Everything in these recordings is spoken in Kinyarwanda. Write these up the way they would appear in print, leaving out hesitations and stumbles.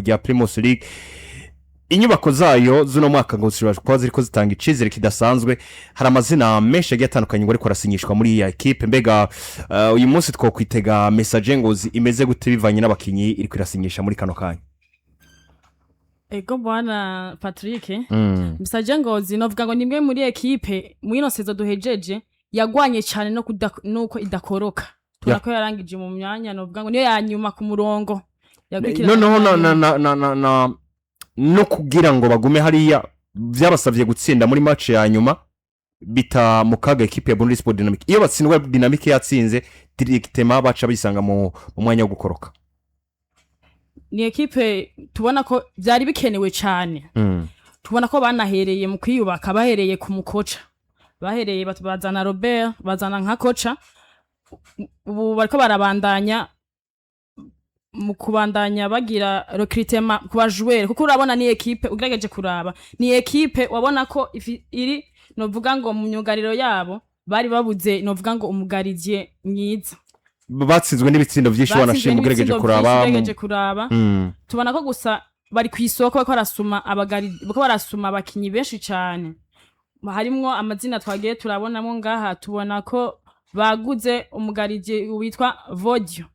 ya Primus League inyubako zayo zuno mwaka ngo zirashobora ziriko zitanga icizere kidasanzwe hari amazina menshi agiye atandukanye ngo ariko arasinyishwa muri iyi equipe mbega uyu munsi twokwitega message Ngozi imeze gute bivanye n'abakinyi iri kwirasinyisha muri kano kanya. Ego bwana Patrick message Ngozi novuga ngo nimwe muri equipe mwino sezo duhejeje yagwanye cyane nuko idakoroka turako yarangije mu myanya novuga ngo niyo yanyuma ku murongo no kugira ngo bagume hariya byabasavye gutsinda muri match ya nyuma bita mu kaga equipe ya Burundi Sport Dynamic iyo batsindwa Dynamic yatsinze directement baca bisanga mu mwanya wo gukoroka. Ni equipe tubona ko byari bikenewe cyane tubona ko banahereye mu kwiyubaka bahereye ku mukoca bahereye bazana Robert bazana nka koca ubu bariko barabandanya mu kubandanya bagira recruitment ku bajoueur kuko urabona ni equipe ugerageje kuraba ni equipe wabona ko iri novuga ngo mu myugariro yabo bari babuze novuga ngo umugaridiye mwiza batsinzwe n'ibitsindo byinshi wanashimwe ugerageje kuraba tubona ko gusa bari kwisoko bako barasuma bako barasuma abakinyi benshi cyane harimwo amazina twagiye turabonamo ngaha tubona ko baguze umugaridiye witwa Vodio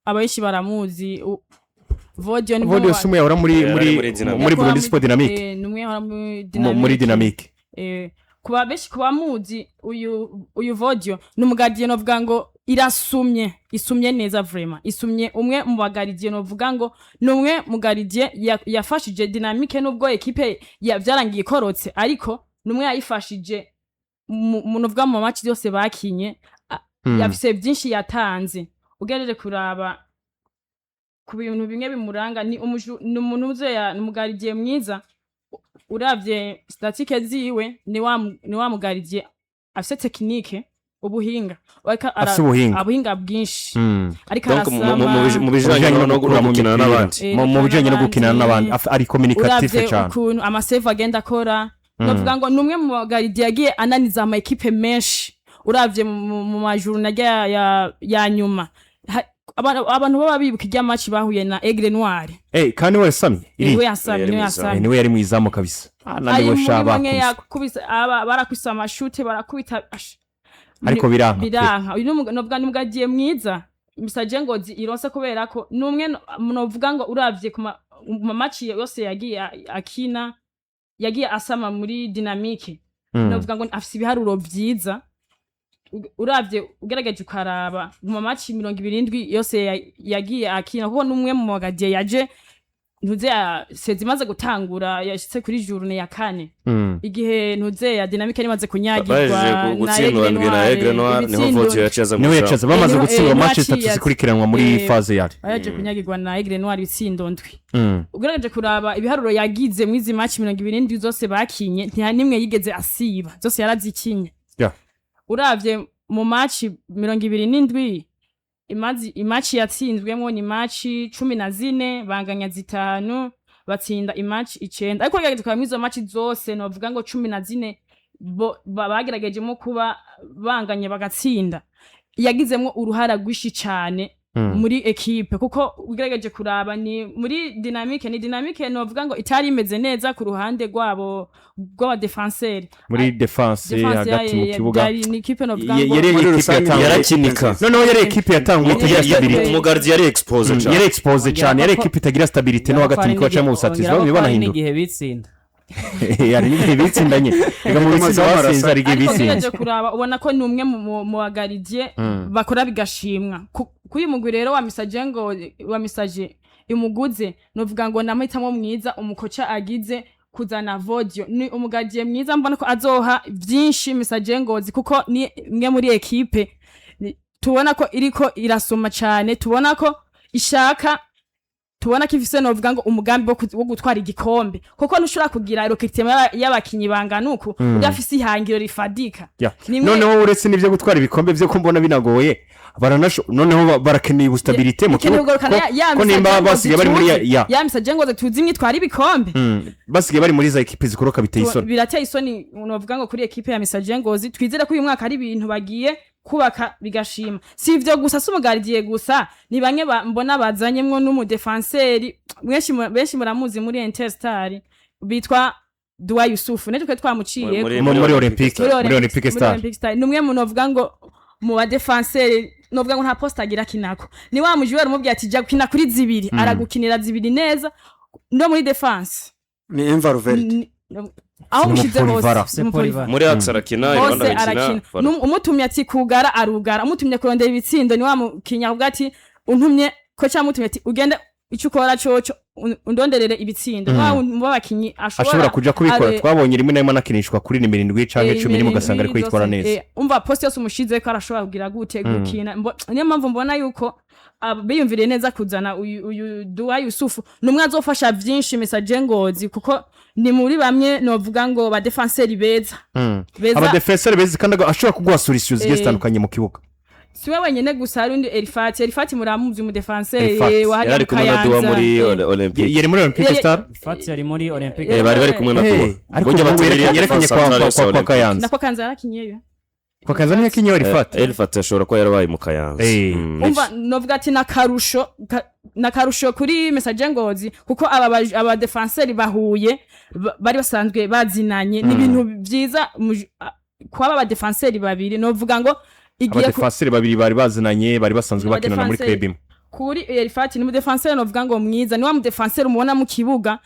abayishi baramuzi Vodio ni Vodio sumu yahora muri Burundi Sport Dynamic numwe yahora muri Dynamic kuba beshi kuba muzi uyu Vodio numugaridiye novuga ngo isumye neza vraiment isumye umwe mu bagaridiye novuga ngo numwe mugaridiye yafashije Dynamic nubwo equipe byarangiye korotse ariko numwe yayifashije novuga mu match yose bakinye yafise byinshi yatanze ugereje kuraba ku bintu bimwe bimuranga ni umuntu uzeya numugaridiye mwiza uravye statike ziwe ni wa mugaridiye afise technique ubuhinga abuhinga bwinshi ariko arasama mu bijanye no gukinana n'abandi mu bijanye no gukinana n'abandi ari communicative cyane ukuntu amasave agenda akora novuga ngo numwe mu bagaridiye yagiye ananiza ama equipe menshi uravye mu majuru najya ya nyuma abantu baba bibuka ijya match bahuye na Aigle Noir kandi we yasamye niwe yari mwizamu kabisa nandi shaba barakwisa amashute barakubita ariko biranka uyu novuga n'umugagiye mwiza message Ngozi ironse kubera ko numwe novuga ngo uravye ku match yose yagiye asama muri Dynamic novuga ngo afise ibiharuro vyiza uravye ugerageje ukaraba mu match 27 yose yagiye akina kuko numwe mu bagadiye yaje ntuze sezimaze gutangura yashitse kuri journée ya kane igihe ntuze ya Dynamic nimaze kunyagirwa na Aigle Noir niho Vodio yacaza mu yacaza bamaze gutsindwa match 3 zikurikiranwa muri phase yari yaje kunyagirwa na Aigle Noir bitsindo ndwi ugerageje kuraba ibiharuro yagize mu izi match 27 zose bakinye nta nimwe yigeze asiba zose yarazikinye uravye mu match 27 imatch yatsinzwemo ni match 14 banganya zitanu batsinda imatch 9 ariko yageze kwa mizo match zose novuga ngo 14 bageragejemo kuba banganye bagatsinda yagizemo uruhara rwishi cyane muri equipe kuko ugerageje kuraba ni muri Dynamic novuga ngo itari imeze neza ku ruhande rwabo rw'aba defenseur muri defense hagati mu kibuga ni equipe novuga ngo yarakinika noneho yari equipe yatanguye itagira stability umugardiye yari expose cyane yari equipe itagira stability no hagati niko baca mu busatizi babibona hindu igihe bitsinda yari n'igihe bitsindanye ega mu bitsinda basenza ari gibitsinda kuraba ubona ko ni umwe mu bagaridiye bakora bigashimwa kuyi mugwi rero wa message imuguze novuga ngo namahitamo mwiza umukoca agize kuzana Vodio ni umugadiye mwiza mbona ko azoha byinshi message Ngozi kuko ni mwe muri equipe tubona ko iriko irasoma cyane tubona ko ishaka tubona ko ifise novuga ngo umugambi wo gutwara igikombe kuko ntushobora kugira recruitment y'abakinyi banganuko udafise ihangiro rifadika noneho uretse n'ivyo gutwara ibikombe byo kumbona binagoye noneho barakeneye stabilité mu kibuga ko nimba basigaye bari muri ya message Ngozi tuzimye twari ibikombe basigaye bari muri za equipe zikoroka biteye isoni birateye isoni novuga ngo kuri equipe ya message Ngozi twizere ko uyu mwaka ari ibintu bagiye kubaka bigashima si ivyo gusa sumugardiye gusa ni bamwe mbona bazanyemwo n'umudefenseri benshi muramuzi muri Interstar bitwa Dua Yusufu netwe twamuciye muri Olympique Star numwe munovuga ngo mu badefenseri novuga ngo nta poste agira kinako ni wa mujuwera umubwiye ati jya gukina kuri zibiri aragukinira zibiri neza ndo muri defense ni Envalverde aho mushize hose muri Aksarakina Rwanda arakina umutumye ati kugara arugara umutumye kurondera ibitsindo ni wa mukinya ubwo ati untumye ko cyamutumye ati ugende icyo ukora cyoco undonderere ibitsindo mu babakinyi ashobora kuja kubikora twabonye rimwe na rimwe nakinishwa kuri nimero 7 canke 10 mugasanga ariko yitwara neza umva poste yose umushize ko arashobora kugira gute gukina niyo mpamvu mbona yuko biyumviriye neza kuzana uyu Dua Yusufu numwe azofasha byinshi message Ngozi kuko ni muri bamwe novuga ngo ba defenseur beza aba defenseur beza kandi ashobora kuguha solution zigiye zitandukanye mu kibuga siwe wenyene gusa rundi Elifati muramuzi mu defenseur wa hari Kayanza muri Olympique yari muri Olympique Star Elifati yari muri Olympique bari kumwe na Tuwa ariko batereye yerekanye kwa Kayanza nako Kayanza arakinyeyo kwa Kayanza ni yakinyeyo Elifati ashobora ko yarabaye mu Kayanza umva novuga ati nakarusho kuri message Ngozi kuko aba defenseur bahuye bari basanzwe bazinanye ni ibintu byiza kwa aba defenseur babiri novuga ngo abadefenseur babiri bari bazinanye bari basanzwe bakinana muri club kuri Elifati ni mu defenseur novuga ngo mwiza ni wa mu defenseur umubona mu kibuga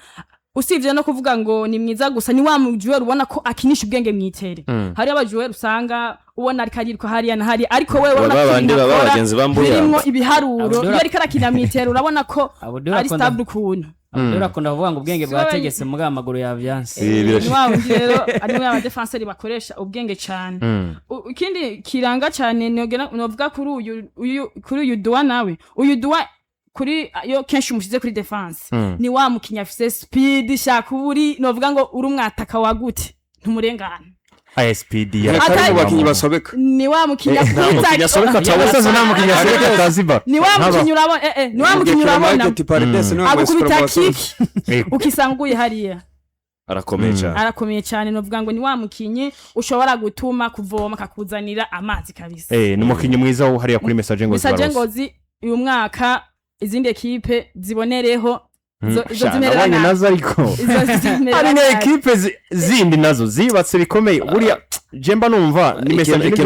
usivye no kuvuga ngo ni mwiza gusa ni wa mujuwera ubona ko akinisha ubwenge mwitere hari abajuwera usanga ubona ariko arirwa hariya na hariya ariko wewe ubona ko abandi babagenzi bambuye birimo ibiharuro iyo ariko arakina mwitere urabona ko ari stable kuntu urakunda kuvuga ngo ubwenge bwategetse mu amaguru yavyanse ni wa rero ari mu defenseur bakoresha ubwenge cyane ikindi kiranga cyane novuga kuri uyu Dua nawe uyu Dua kuri yo kenshi umushize kuri defense ni wa mukinya afise speed shakuburi novuga ngo uri umwataka wagute ntumurengana speed ya kandi bakinyi basobeka ni wa mukinya mukinya sobeka tawasaza na mukinya sobeka taziba ni wa mukinya urabona ni wa mukinya urabona akubita kick ukisanguye hariya arakomeye cyane novuga ngo ni wa mukinyi ushobora gutuma kuvoma kakuzanira amazi kabisa ni mukinyi mwiza wo hariya kuri message Ngozi uyu mwaka izindi ekipe zibonereho zo zimerera nazo ariko ari na ekipe zindi nazo zibatse bikomeye buriya jemba numva ni message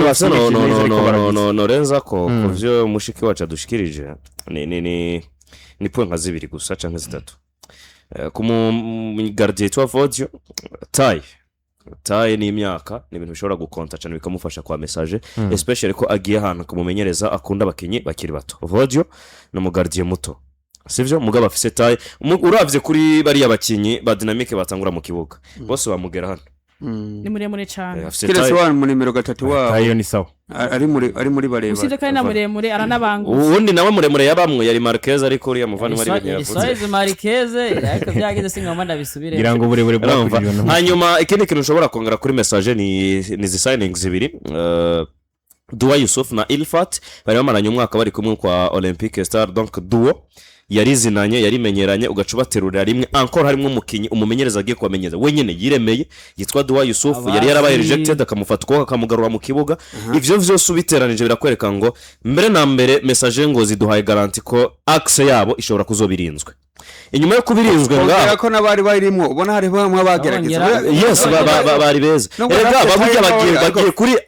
no renza ko kuvyo mushiki wacu adushikirije ni point nka zibiri gusa canke zitatu ku gardien twa Vodio taye ni imyaka ni ibintu bishobora gukonta cyane bikamufasha kwa message especially ko agiye ahantu kumumenyereza akunda abakinyi bakiri bato Vodio no mu gardien muto sivyo mugaba afise taye uravye kuri bari abakinyi ba dynamique batangura mu kibuga bose bamugera hano ni muremure cyane kirese wa mu nimero 3 wa tayo ni sawa ari muri bareba usije kandi na muremure aranabangu ubundi nawe muremure yabamwe yari Marquez ariko uri amuvani muri bene yavuze size Marquez ariko byageze singoma ndabisubire ngira ngo burebure bwa hanyuma ikindi kintu ushobora kongera kuri message ni zi signings zibiri Dua Yusufu na Elifati bari bamaranye umwaka bari kumwe kwa Olympique Star donc duo yarizinanye yarimenyeranye ugacubaterurira rimwe encore harimo umukinyi umumenyereza agiye kubamenyeza wenyene yiremeye yitwa Dua Yusufu yari yarabaye rejected akamufatwa akamugarura mu kibuga ivyo vyose ubiteranije birakwereka ngo mbere na mbere message Ngozi duhaye garanti ko axe yabo ishobora kuzobirinzwe inyuma yo kubirinzwe ngaho ko nabari barimo ubona hari bamwe bagerageza yes bari beza erega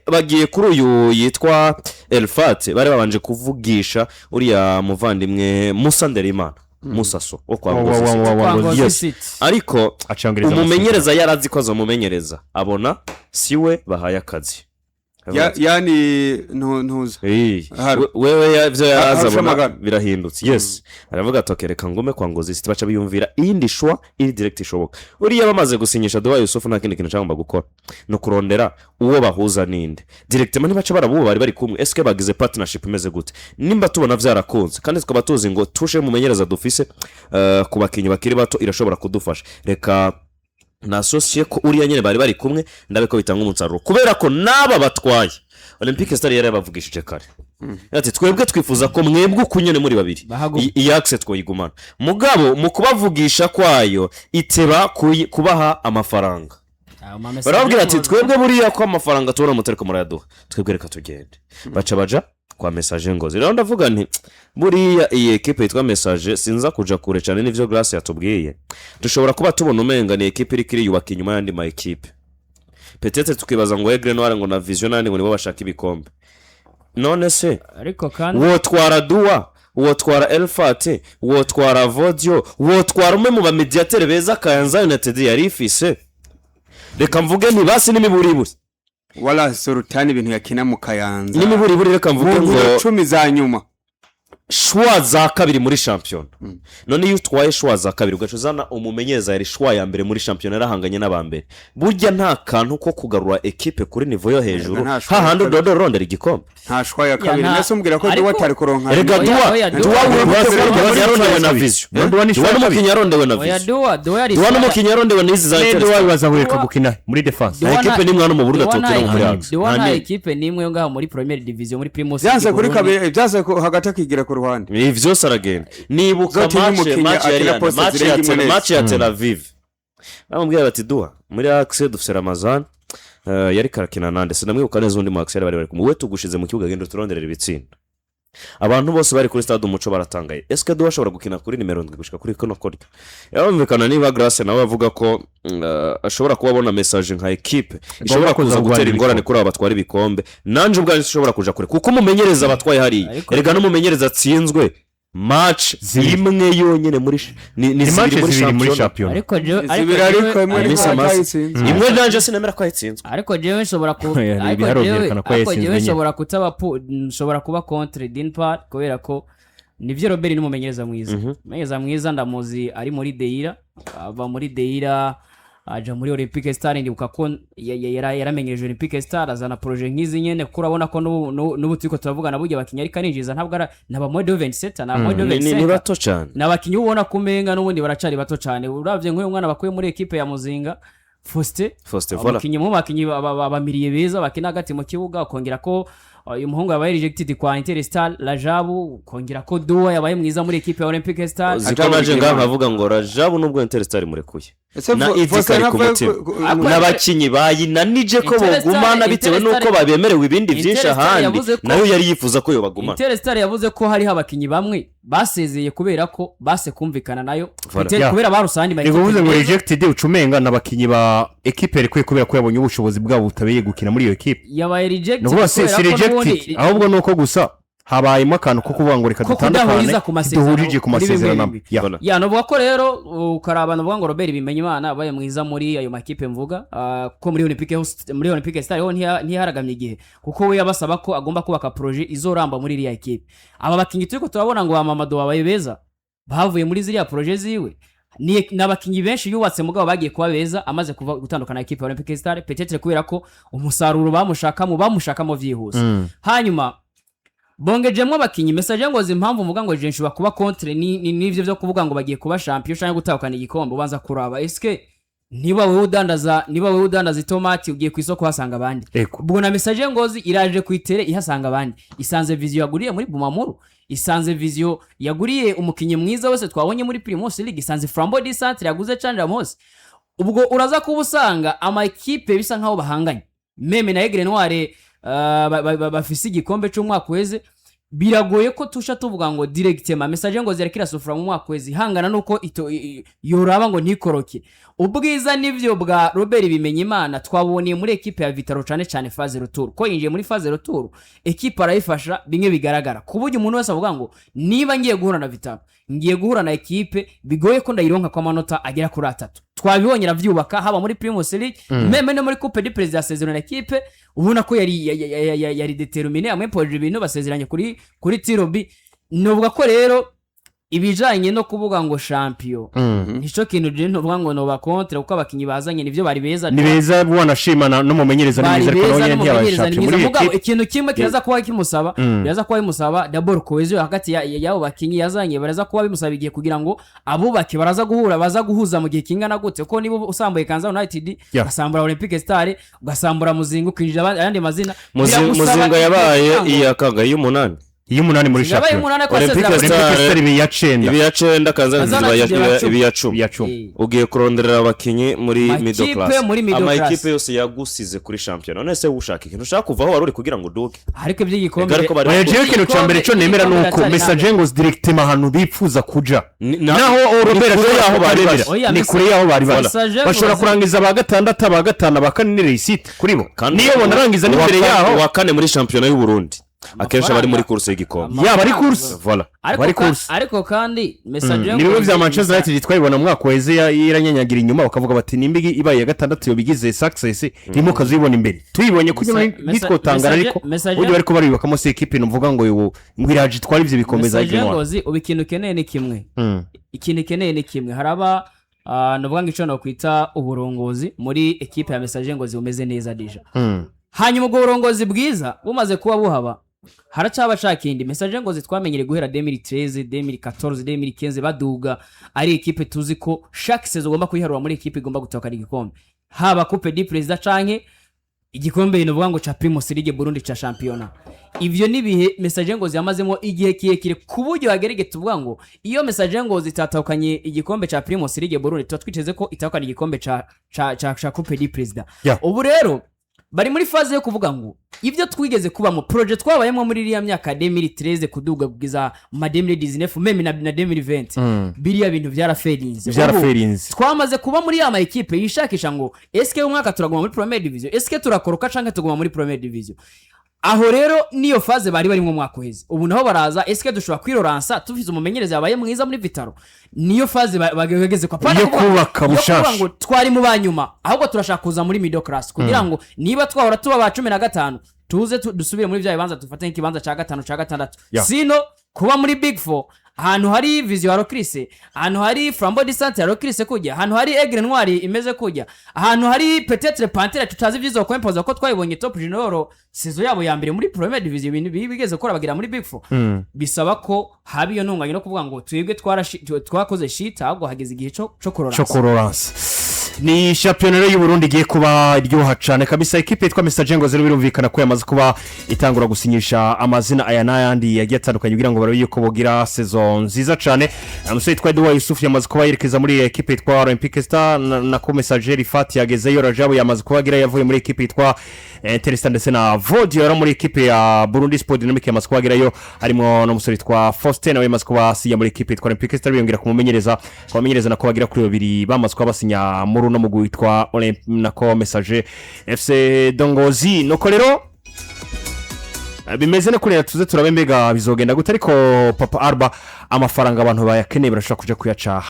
bagiye kuri uyu yitwa Elifati bari babanje kuvugisha uriya muvandimwe Musa Nderimana Musaso wo kwa Ngozi ariko umumenyereza yarazi ko azomumenyereza abona siwe bahaye akazi yani ntuza wewe yavyo yarazabona birahindutse yes aravuga atokereka ngume kwa Ngozi sitibaca biyumvira indi shwa iri direct ishoboka uriya bamaze gusinyisha Dua Yusufu nta kindi kintu cyangwa gukora no kurondera uwo bahuza ninde directement nibaca barabuba bari kumwe eske bagize partnership imeze gute nimba tubona vyarakunze kandi tukaba tuzi ngo tushe mumenyereza dufise kubakinyi bakiri bato irashobora kudufasha reka na associé ko uriya nyene bari kumwe ndabe ko bitanga umutsaruro kubera ko naba batwaye Olympique Star yari yabavugishije kare ati twebwe twifuza ko mwebwe kunyene muri babiri iyi axe twoyigumana mugabo mu kubavugisha kwayo iteba kubaha amafaranga barababwira ati twebwe buriya ko amafaranga tubona mutariko murayaduha twebwe reka tugende baca kwa message Ngozi rero ndavuga nti buriya iyi equipe yitwa message sinza kuja kure cyane n'ivyo Grace yatubwiye dushobora kuba tubona umenga ni equipe iri kiri yubaka inyuma yandi ma equipe peut-être tukibaza ngo Egre Noir ngo na Vision nandi ngo nibo bashaka ibikombe none se ariko kandi wotwara Dua wotwara Elfate wotwara Vodio wotwara umwe mu bamediatere beza Kayanza United yari ifise reka mvuge nti basi n'imiburiburi wala Sultani ibintu yakina mu Kayanza n'imiburiburi reka mvuge ngo 10 za nyuma shwa za kabiri muri champion none iyo utwaye shwa za kabiri ugacuzana umumenyeza yari shwa ya mbere muri champion yarahanganye n'abambere burya nta kantu ko kugarura equipe kuri niveau yo hejuru hahandi dodo rondera igikombe nta shwa ya kabiri nese umbwira ko Dua atari kuronka rega Dua yarondewe na Vision Dua n'umukinnyi yarondewe na Vision Dua n'umukinnyi yarondewe n'izi za Inter Dua bazahureka gukina muri defense equipe nimwe hano mu Burundi atokera muri Axe Dua na equipe nimwe yo ngaho muri Premier Division muri Primus byanze kuri kabiri byanze hagati akigira ku ruhande ni vyose aragenda nibuka match ya Tel Aviv bamubwira bati Dua muri Axe dufise Ramazan yari karakina nande sinamwibuka neza undi mu Axe bari kumwe tugushize mu kibuga gendo turonderera ibitsinda abantu bose bari kuri stade umuco baratangaye eske Dua ashobora gukina kuri nimero 7 gushika kuri kono koryo yabumvikana niba Grace nawe avuga ko ashobora kubabona message nka equipe ishobora kuza gutera ingorane kuri abatwara ibikombe nanje ubwanjye ishobora kuja kure kuko umumenyereza abatwaye hari erega n'umumenyereza atsinzwe match imwe yonyene muri ni zibiri muri champion ariko imwe nanje sinemera ko yatsinzwe ariko jewe nshobora nshobora kuba contre d'une part kubera ko nivyo Robert n'umumenyereza mwiza umumenyereza mwiza ndamuzi ari muri Deira ava muri Deira aja muri Olympique Star ndibuka ko yaramenyereje Olympique Star azana projet nkizi nyene kuko urabona ko n'ubu turiko turavugana burya bakinya ari kaninjiza ntabwo ara naba mode 27 na mode 25 ni bato cyane nabakinyi ubona kumenga n'ubundi baracari bato cyane uravye nk'uyu mwana bakuye muri equipe ya Muzinga Faustin voilà bakinyi babamiriye beza bakina hagati mu kibuga kongera ko uyu muhungu yabaye rejected kwa Interstar Rajabu kongera ko Dua yabaye mwiza muri equipe ya Olympique Star zikonaje ngavuga ngo Rajabu nubwo Interstar murekuye na itikari ku mutima n'abakinyi bayinanije ko bogumana bitewe nuko babemerewe ibindi byinshi ahandi nayo yari yifuza ko yo bagumana Interstar yavuze ko hari abakinyi bamwe basezeye kubera ko base kumvikana nayo kubera barusandi ma ivuze ngo rejected ucumenga n'abakinyi ba equipe rekwe kubera ko yabonye ubushobozi bwabo butabeye gukina muri iyo equipe yabaye rejected rejected ahubwo nuko gusa habayemo akantu ko kuvuga ngo reka dutandukane duhurije ku masezerano ya novuga ko rero ukarabana uvuga ngo Robert bimenye Imana abaye mwiza muri ayo makipe mvuga ko muri Olympique Star ho ntiharagamye igihe kuko we yabasaba ko agomba kubaka projet izoramba muri iriya equipe aba bakinyi turiko turabona ngo Amamado babaye beza bavuye muri ziriya projet ziwe ni nabakinyi benshi yubatse mugabo bagiye kuba beza amaze kuva gutandukana na equipe ya Olympique Star peut-être kubera ko umusaruro bamushakamo vyihuse hanyuma bongejemwe abakinyi message ngo zimpamvu muvuga ngo jenshi bakuba contre nivyo byo kuvuga ngo bagiye kuba champion cyangwa gutahukana igikombe ubanza kuraba eske niba wewe udandaza itomati ugiye kwisoko hasanga abandi ubwo na message Ngozi iraje kwitere ihasanga abandi isanze Vision yaguriye muri Bumamuru isanze Vision yaguriye umukinyi mwiza wese twabonye muri Primus League isanze Flambeau du Centre yaguze Chandra Mose ubwo uraza kubusanga ama equipe bisa nkaho bahanganye meme na Egre Noir bafise igikombe cy'umwaka weze biragoye ko tusha tuvuga ngo directement message ngo zerekira sufura mu mwaka weze hangana nuko yoraba ngo ntikoroke ubwiza nivyo bwa Robert bimenye Imana twaboniye muri equipe ya Vitaro cyane phase retour ko yinjiye muri phase retour equipe arayifasha bimwe bigaragara kuburyo umuntu wese avuga ngo niba ngiye guhura na Vitaro ngiye guhura na equipe bigoye ko ndayironka kwa manota agera kuri 3 twabibonye ravyubaka haba muri Primus League meme no muri Coupe du Président saison na equipe ubona ko yari determiné amwe projet ibintu basezeranye kuri Tirobi novuga ko rero ibijanye no kuvuga ngo champion nico kintu je ntuvuga ngo no bakontre uko abakinyi bazanye nivyo bari beza ni beza bwanashimana no mumenyereza neza ariko none ntiyaba champion muri equipe ikintu kimwe kiraza kuba kimusaba biraza kuba bimusaba d'abord cohesion hagati yabo bakinyi yazanye baraza kuba bimusaba igiye kugira ngo abubake baraza guhura baza guhuza mu gihe kingana gute ko nibo usambuye Kanza United gasambura Olympique Star ugasambura Muzinga ukinjira ayandi mazina Muzinga yabaye iyakanga y'umunani y'umunani muri yabaye shampiyona umunani ko Olympique asezera Star- Olympique Star ibi ya cenda ibi ya cenda kanzanziba Azana ibi ya cumi ya cumi ugiye kuronderera abakinyi muri Amakipe middle class muri middle class. amakipe yose yagusize kuri shampiyona none se ushaka ikintu ushaka kuva aho wari uri kugira ngo uduke ariko iby'igikombe Ariko bari- oya jewe ikintu ca mbere co nemera Igikombe nuko iracyari message ngo directement ahantu bipfuza kuja naho naho Robert kure yaho bari bari. Oya, ni kure yaho bari bari Message bashobora ngo- kurangiza aba gatandatu aba gatanu aba kane ni receipt kuri bo niyo bonarangiza n'imbere yaho wa kane muri shampiyona y'u Burundi akenshi abari muri course y'igikombe yaba ari course voilà bari course ariko kandi message ni bimwe vya Manchester United twabibona mu mwaka weze iranyanyagira inyuma bakavuga bati nimbigi ibaye ya gatandatu yo bigize success rimwe kazibona imbere tuyibonye kuko nitwotangara ariko ujye bari ko baribakamo se equipe numvuga ngo iraje twari ivyo bikomeza iginwa Ngozi ubu ikintu keneye ni kimwe ikintu keneye ni kimwe haraba novuga ngo ico no kwita uburongozi muri equipe ya message Ngozi umeze neza deja hanyuma ubwo burongozi bwiza bumaze kuba buhaba haracaba shakindi message Ngozi twamenyere guhera 2013 2014 2015 baduga ari equipe tuzi ko chaque saison ugomba kuyiharura muri equipe igomba gutokana igikombe haba coupe du president canke igikombe inovuga ngo cha Primus League Burundi cha championa ivyo nibihe message Ngozi yamazemo igihe kirekire kuburyo hagerege tuvuga ngo iyo message Ngozi itatahukanye igikombe cha Primus League Burundi twiteze ko itahukana igikombe cha coupe du president ubu rero bari muri faze yo kuvuga ngo ivyo twigeze kuba mu project twabayemo muri iriya myaka 2013 kuduga kugiza ma 2019 meme na 2020 biriya bintu vyaraferinze twamaze kuba muri ya ma equipe yishakisha ngo eske umwaka turaguma muri Premier Division eske turakoroka canke tuguma muri Premier Division aho rero niyo faze bari mu mwaka uheze ubu naho baraza eske dushobora kwiroransa tuvize umumenyereza yabaye mwiza muri Vitaro niyo faze bageze kwa pana kubaka bushasha ngo twari mu banyuma ahubwo turashaka kuza muri middle class kugira ngo niba twahora tuba ba 15 tuze dusubire muri vya bibanza dufate nk'ikibanza ca 5 ca 6 sino kuba muri big 4 ahantu hari Vision Rocrise ahantu hari Flambeau du Centre Rocrise kujya ahantu hari Aigle Noir imeze kujya ahantu hari peut-être Panthère tutazi vyizo kwempoza ko twayibonye top junior saison yabo ya mbere muri Premier Division ibintu bigeze gukora bagira muri big 4 bisaba ko haba iyo ntunganye no kuvuga ngo twebwe twakoze shit ahubwo hageze igihe cyo kororance ni shampiyona y'u Burundi igiye kuba iryoha cyane kabisa equipe yitwa Message Ngozi birumvikana ko yamaze kuba itangura gusinyisha amazina aya n'ayandi yagiye atandukanye kugira ngo barabe yuko bogira saison nziza cyane amusore yitwa Edouard Yusuf yamaze kuba yerekeza muri equipe yitwa Olympique Star na ko Message Rifat yagezeyo Rajabo yamaze kuba agira yavuye muri equipe yitwa Teresta ndetse na Vodio yari muri equipe ya Burundi Sport Dynamic yamaze kuba agirayo harimo n'umusore yitwa Sosthene nawe yamaze kuba asinya muri equipe yitwa Olympique Star biyongera kumumenyereza nako bagira kuri babiri bamaze kuba basinya muri no mugwi witwa nako Message FC Ngozi nuko rero bimeze no kurera tuze turabe mbega bizogenda gute ariko Papa Arba amafaranga abantu bayakeneye barashaka kuja kuyacaha